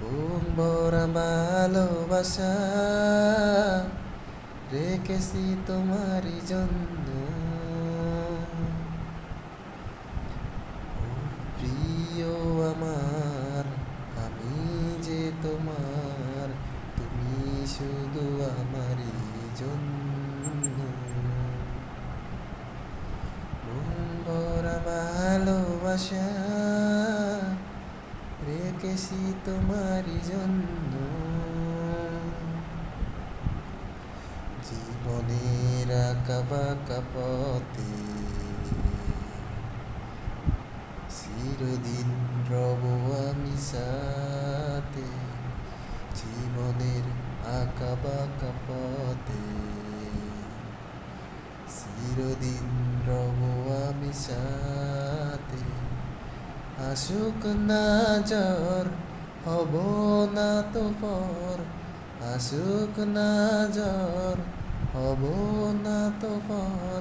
বুক ভরা ভালোবাসা রেখেছি তোমারই জন্য। ও প্রিয় আমার, আমি যে তোমার, তুমি শুধু আমারই জন্য। মন ভরা ভালোবাসা রেখেছি তোমারই জন্য। জীবনের আঁকা বাঁকা পথে চিরদিন রব আমি সাথে। জীবনের আঁকা বাঁকা পথে চিরদিন রব আমি সাথে। আসুক না ঝড়, হব না তো পর। আসুক না ঝড়, হব না তো পর।